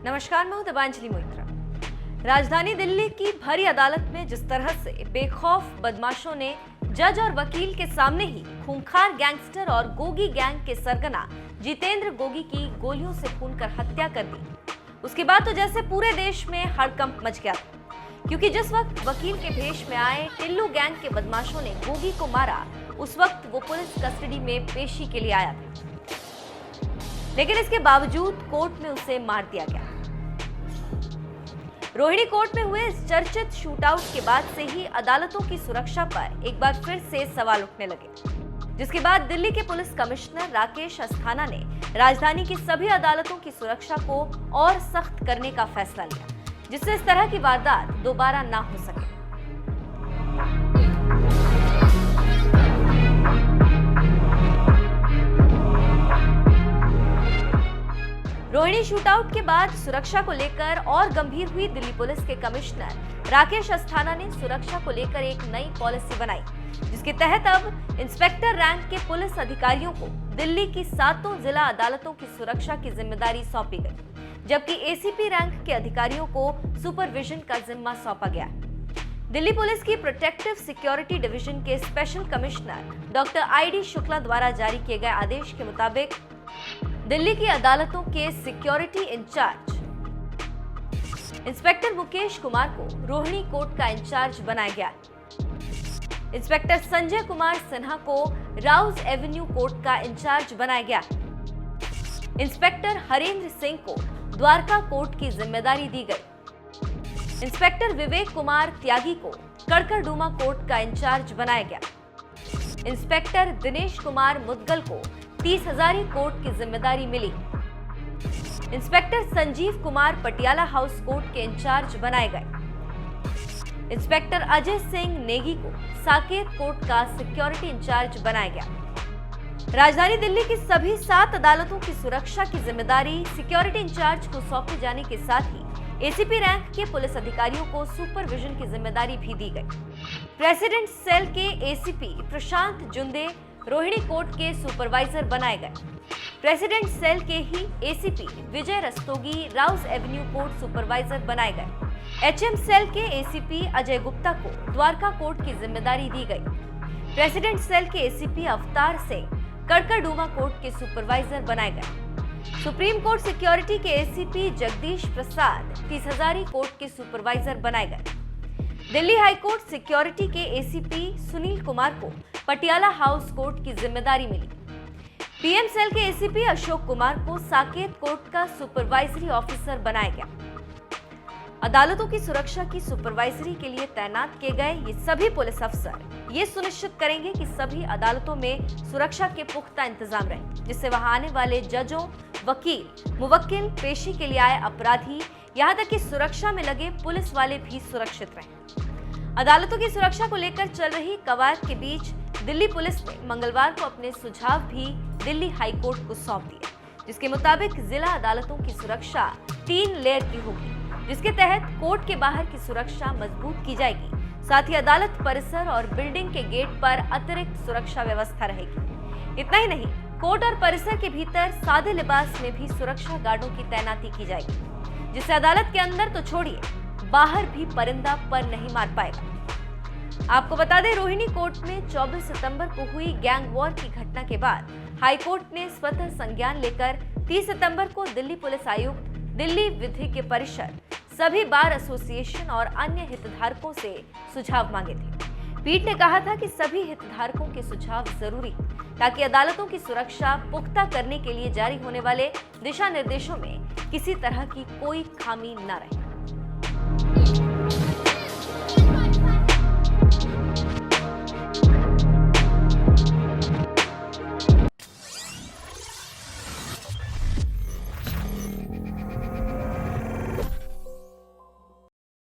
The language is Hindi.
नमस्कार, मैं हूं दिबांजलि मोइत्रा। राजधानी दिल्ली की भरी अदालत में जिस तरह से बेखौफ बदमाशों ने जज और वकील के सामने ही खूंखार गैंगस्टर और गोगी गैंग के सरगना जितेंद्र गोगी की गोलियों से भूनकर हत्या कर दी, उसके बाद तो जैसे पूरे देश में हड़कंप मच गया था। क्योंकि जिस वक्त वकील के भेष में आए टिल्लू गैंग के बदमाशों ने गोगी को मारा, उस वक्त वो पुलिस कस्टडी में पेशी के लिए आया था, लेकिन इसके बावजूद कोर्ट में उसे मार दिया गया। रोहिणी कोर्ट में हुए इस चर्चित शूटआउट के बाद से ही अदालतों की सुरक्षा पर एक बार फिर से सवाल उठने लगे, जिसके बाद दिल्ली के पुलिस कमिश्नर राकेश अस्थाना ने राजधानी की सभी अदालतों की सुरक्षा को और सख्त करने का फैसला लिया, जिससे इस तरह की वारदात दोबारा ना हो सके। रोहिणी शूटआउट के बाद सुरक्षा को लेकर और गंभीर हुई दिल्ली पुलिस के कमिश्नर राकेश अस्थाना ने सुरक्षा को लेकर एक नई पॉलिसी बनाई, जिसके तहत अब इंस्पेक्टर रैंक के पुलिस अधिकारियों को दिल्ली की 7 जिला अदालतों की सुरक्षा की जिम्मेदारी सौंपी गई, जबकि एसीपी रैंक के अधिकारियों को सुपरविजन का जिम्मा सौंपा गया। दिल्ली पुलिस की प्रोटेक्टिव सिक्योरिटी डिवीजन के special commissioner doctor ID Shukla द्वारा जारी किए गए आदेश के मुताबिक दिल्ली की अदालतों के security in charge inspector Mukesh Kumar को रोहिणी कोर्ट का इंचार्ज बनाया गया। इंस्पेक्टर संजय कुमार सिन्हा को राउज एवेन्यू कोर्ट का इंचार्ज बनाया गया। इंस्पेक्टर हरेंद्र सिंह को द्वारका कोर्ट की जिम्मेदारी दी गई। इंस्पेक्टर विवेक कुमार त्यागी को कड़कड़डूमा कोर्ट का इंचार्ज बनाया गया। इंस्पेक्टर दिनेश कुमार मुदगल को 30 हजारी कोर्ट की जिम्मेदारी मिली। Inspector Sanjeev Kumar Patiala house court के इंचार्ज बनाए गए। इंस्पेक्टर अजय सिंह नेगी को साकेत कोर्ट का सिक्योरिटी इंचार्ज बनाया गया। राजधानी दिल्ली की सभी 7 अदालतों की सुरक्षा की जिम्मेदारी सिक्योरिटी इंचार्ज को सौंपे जाने के साथ ही एसीपी रैंक के पुलिस अधिकारियों को सुपरविजन की जिम्मेदारी भी दी गई। प्रेसिडेंट सेल के एसीपी प्रशांत जुंदे रोहिणी कोर्ट के सुपरवाइजर बनाए गए। प्रेसिडेंट सेल के ही ACP Vijay Rastogi Rouse avenue court supervisor बनाए गए। एचएम सेल के एसीपी अजय गुप्ता को द्वारका कोर्ट की जिम्मेदारी दी गई। प्रेसिडेंट सेल के एसीपी अवतार सिंह कड़कड़डूमा कोर्ट के सुपरवाइजर बनाए गए। सुप्रीम कोर्ट सिक्योरिटी के एसीपी जगदीश प्रसाद 30 हजारी कोर्ट के सुपरवाइजर बनाए गए। दिल्ली हाईकोर्ट सिक्योरिटी के एसीपी सुनील कुमार को पटियाला हाउस कोर्ट की जिम्मेदारी मिली। पीएम सेल के एसीपी अशोक कुमार को साकेत कोर्ट का सुपरवाइजरी ऑफिसर बनाया गया। अदालतों की सुरक्षा की सुपरवाइजरी के लिए तैनात किए गए ये सभी पुलिस अफसर ये सुनिश्चित करेंगे कि सभी अदालतों में सुरक्षा के पुख्ता इंतजाम रहे, जिससे वहां आने वाले जजों, वकील, मुवक्किल, पेशी के लिए आए अपराधी, यहाँ तक कि सुरक्षा में लगे पुलिस वाले भी सुरक्षित रहें। अदालतों की सुरक्षा को लेकर चल रही कवायद के बीच दिल्ली पुलिस ने मंगलवार को अपने सुझाव भी दिल्ली हाईकोर्ट को सौंप दिए, जिसके मुताबिक जिला अदालतों की सुरक्षा 3 लेयर की होगी, जिसके तहत कोर्ट के बाहर की सुरक्षा मजबूत की जाएगी। साथ ही अदालत परिसर और बिल्डिंग के गेट पर अतिरिक्त सुरक्षा व्यवस्था रहेगी। इतना ही नहीं, कोर्ट और परिसर के भीतर सादे लिबास में भी सुरक्षा गार्डों की तैनाती की जाएगी, जिससे अदालत के अंदर तो छोड़िए, बाहर भी परिंदा पर नहीं मार पाएगा। आपको बता दें, रोहिणी कोर्ट में 24 सितंबर को हुई गैंग वॉर की घटना के बाद हाईकोर्ट ने स्वतः संज्ञान लेकर 30 सितंबर को दिल्ली पुलिस आयुक्त, दिल्ली विधि परिषद, सभी बार एसोसिएशन और अन्य हितधारकों से सुझाव मांगे थे। पीठ ने कहा था कि सभी हितधारकों के सुझाव जरूरी, ताकि अदालतों की सुरक्षा पुख्ता करने के लिए जारी होने वाले दिशा निर्देशों में किसी तरह की कोई खामी न रहे।